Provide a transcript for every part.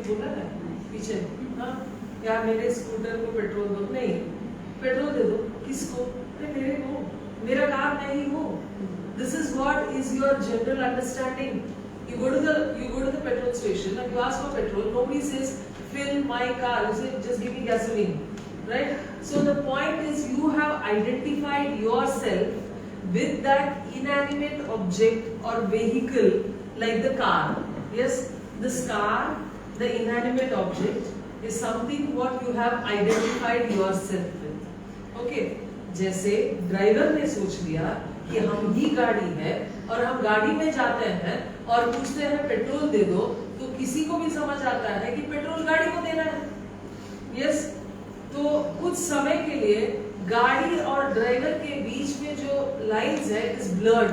बोला है पीछे, हाँ यार मेरे स्कूटर को पेट्रोल दो, नहीं पेट्रोल दे दो किसको, मेरे को, मेरा कार मैं ही हूँ. This is what is your general understanding. You go to the petrol station and you ask for petrol. Nobody says fill my car. You say just give me gasoline, right? So the point is you have identified yourself with that inanimate object or vehicle like the car. Yes, this car, the inanimate object, is something what you have identified yourself with. Okay, जैसे driver ने सोच लिया कि हम ही गाड़ी है और हम गाड़ी में जाते हैं और पूछते हैं पेट्रोल दे दो, तो किसी को भी समझ आता है कि पेट्रोल गाड़ी को देना है. यस, तो कुछ समय के लिए गाड़ी और ड्राइवर के बीच में जो लाइंस है is blurred.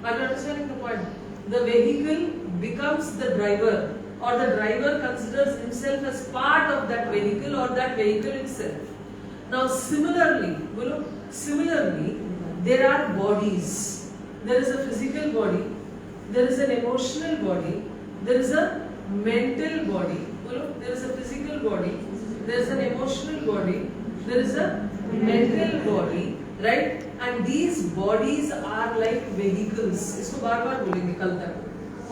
Are you understanding the point? The vehicle becomes the driver or the driver considers himself as part of that vehicle or that vehicle itself. Now similarly, there are bodies. There is a physical body, there is an emotional body, there is a mental body. There is a physical body, there is an emotional body, there is a mental body, right? And these bodies are like vehicles. इसको बार-बार बोलेंगे कल तक.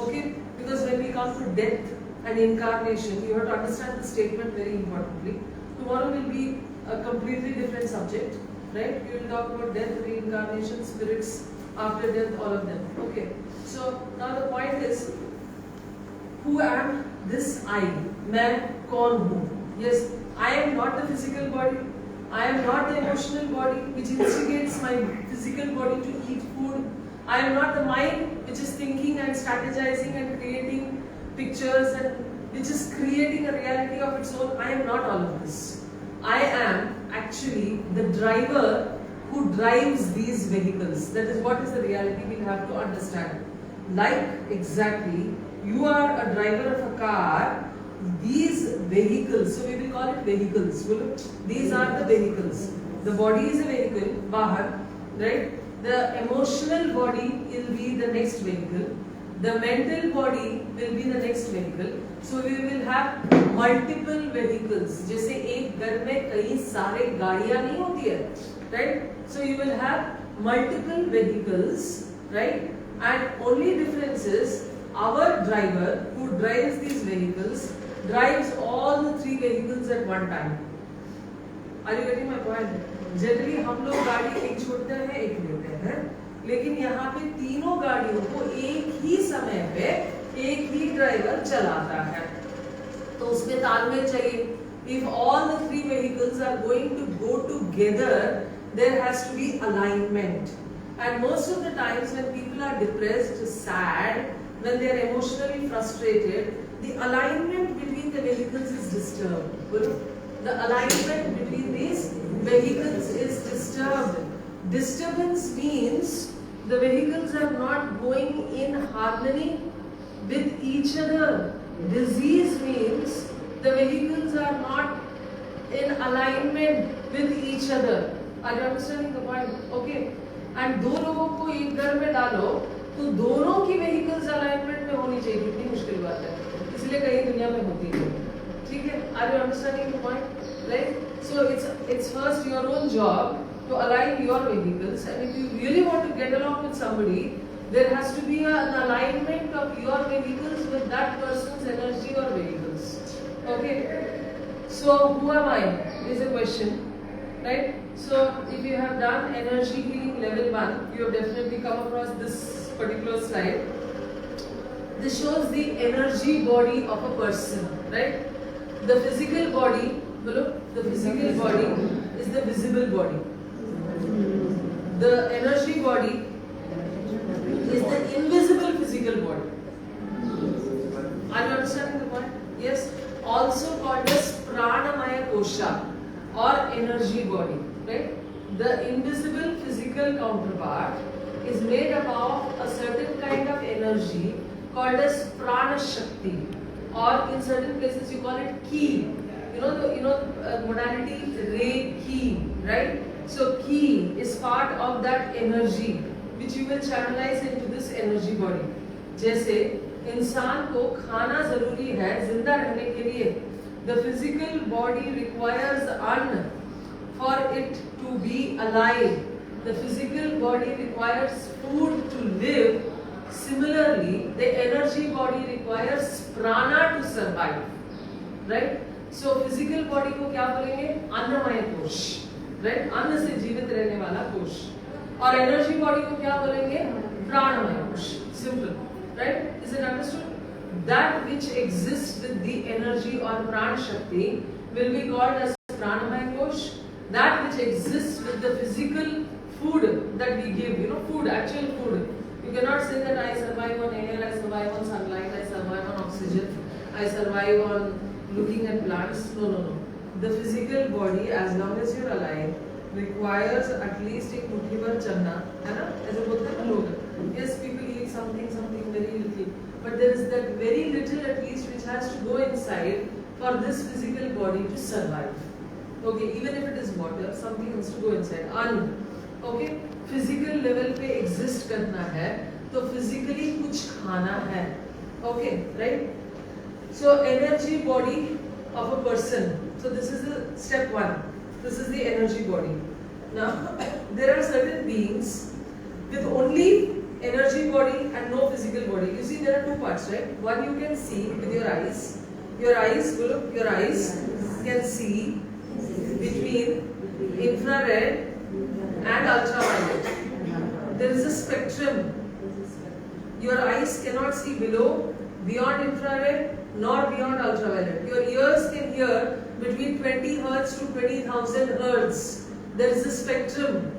Okay? Because when we come to death and incarnation, you have to understand the statement very importantly. Tomorrow will be a completely different subject, right? We will talk about death, reincarnation, spirits, after death, all of them. Okay. So now the point is, who am this I? मैं कौन हूँ? Yes, I am not the physical body. I am not the emotional body which instigates my physical body to eat food. I am not the mind which is thinking and strategizing and creating pictures and which is creating a reality of its own. I am not all of this. I am actually the driver who drives these vehicles. That is what is the reality we have to understand. Like exactly, you are a driver of a car. These vehicles, so we will call it vehicles. These are the vehicles. The body is a vehicle, bahar, right? The emotional body will be the next vehicle. The mental body will be the next vehicle. So we will have multiple vehicles. जैसे एक घर में कई सारे गाड़ियाँ नहीं होती है, right? So you will have multiple vehicles, right? And only difference is our driver who drives these vehicles drives all the three vehicles at one time. Are you getting my point? Generally हम लोग गाड़ी एक छोड़ते हैं एक लेते हैं, लेकिन यहाँ पे तीनों गाड़ियों को एक ही समय पे एक ही ड्राइवर चलाता है, तो उसमें तालमेल चाहिए. If all the three vehicles are going to go together, there has to be alignment. And most of the times when people are depressed, sad, when they are emotionally frustrated, the alignment between the vehicles is disturbed. The alignment between these vehicles is disturbed. Disturbance means the vehicles are not going in harmony with each other. Disease means the vehicles are not in alignment with each other. Are you understanding the point? Okay. And दो लोगों को एक घर में डालो तो दोनों की vehicles alignment में होनी चाहिए. कितनी मुश्किल बात है, इसलिए कहीं दुनिया में होती है. ठीक है? Are you understanding the point? Right? So it's first your own job to align your vehicles, and if you really want to get along with somebody, there has to be an alignment of your vehicles with that person's energy or vehicles. Okay? So who am I is a question, right? So if you have done energy healing level 1, you have definitely come across this particular slide. This shows the energy body of a person, right? The physical body, the physical body is the visible body. The energy body is the invisible physical body. Are you understanding the point? Yes. Also called as pranamaya kosha or energy body, right? The invisible physical counterpart is made up of a certain kind of energy called as prana shakti, or in certain places you call it ki. You know modality Reiki, right? So ki is part of that energy which you will channelize into this energy body. जैसे इंसान को खाना जरूरी है जिंदा रहने के लिए. The physical body requires अन्न for it to be alive. The physical body requires food to live. Similarly, the energy body requires prana to survive. Right? So physical body को क्या बोलेंगे? अन्नमय कोश. Right? अन्न से जीवित रहने वाला कोश. और एनर्जी बॉडी को क्या बोलेंगे? प्राणमय कोश. Simple. Right? Is it understood? That which exists with the energy or prana shakti will be called as pranamaya kosh. That which exists with the physical food that we give, food, actual food. You cannot say that I survive on air, I survive on sunlight, I survive on oxygen, I survive on looking at plants. No. The physical body, as long as you're alive, requires at least एक मुट्ठी भर चन्ना, है ना? ऐसे बोलते हैं लोग. Yes, people eat something very little, but there is that very little at least which has to go inside for this physical body to survive. Okay, even if it is water, something has to go inside. अन्न, okay, physical level पे exist करना है, तो physically कुछ खाना है. Okay, right? So energy body of a person. So this is the step 1. This is the energy body. Now there are certain beings with only energy body and no physical body. You see there are two parts, right? One you can see with your eyes. Your eyes can see between infrared and ultraviolet. There is a spectrum. Your eyes cannot see beyond infrared nor beyond ultraviolet. Your ears can hear between 20 hertz to 20,000 hertz. There is a spectrum.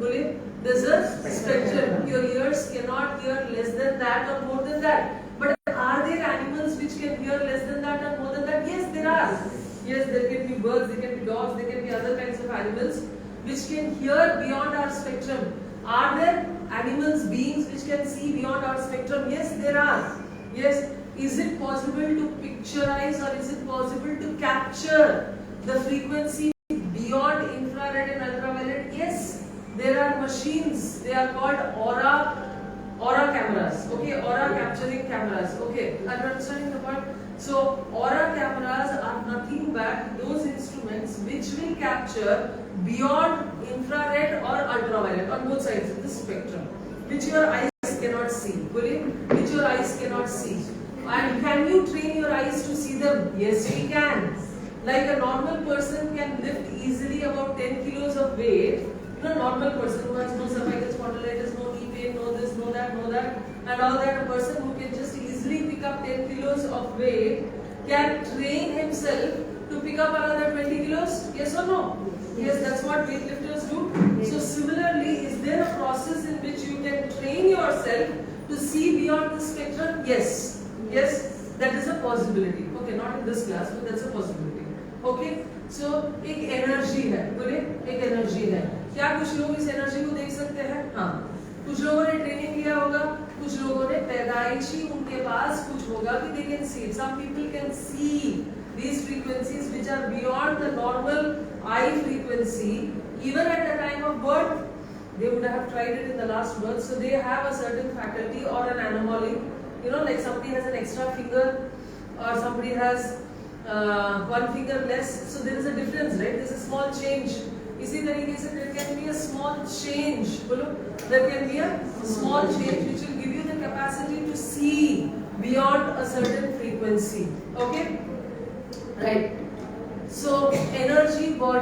There's a spectrum. Your ears cannot hear less than that or more than that. But are there animals which can hear less than that or more than that? Yes, there are. Yes, there can be birds, there can be dogs, there can be other kinds of animals which can hear beyond our spectrum. Are there animals, beings which can see beyond our spectrum? Yes, there are. Yes. Is it possible to picturize or is it possible to capture the frequency beyond infrared and ultraviolet? Yes, there are machines. They are called aura cameras. Okay, aura capturing cameras. Okay, I'm understanding the point. So aura cameras are nothing but those instruments which will capture beyond infrared or ultraviolet on both sides of the spectrum, which your eyes cannot see. Which your eyes cannot see. And can you train your eyes to see them? Yes, we can. Like a normal person can lift easily about 10 kilos of weight. Normal person who has no cervical spondylitis, no knee pain, no this, no that, and all that. A person who can just easily pick up 10 kilos of weight can train himself to pick up another 20 kilos. Yes or no? Yes, that's what weightlifters do. So similarly, is there a process in which you can train yourself to see beyond the spectrum? Yes, that is a possibility. Okay, not in this class, but that's a possibility. Okay, so एक energy है, एक energy है. क्या कुछ लोग इस energy को देख सकते हैं? हाँ, कुछ लोगों ने ट्रेनिंग लिया होगा, कुछ लोगों ने पैदाइशी उनके पास कुछ होगा कि they can see. Some people can see these frequencies which are beyond the normal eye frequency, even at the time of birth. They would have tried it in the last birth, so they have a certain faculty or an anomaly. Like somebody has an extra finger or somebody has one finger less, so there is a difference, right? There is a small change. इसी तरीके से there can be a small change. There can be a small change which will give you the capacity to see beyond a certain frequency. Okay, right? So energy body.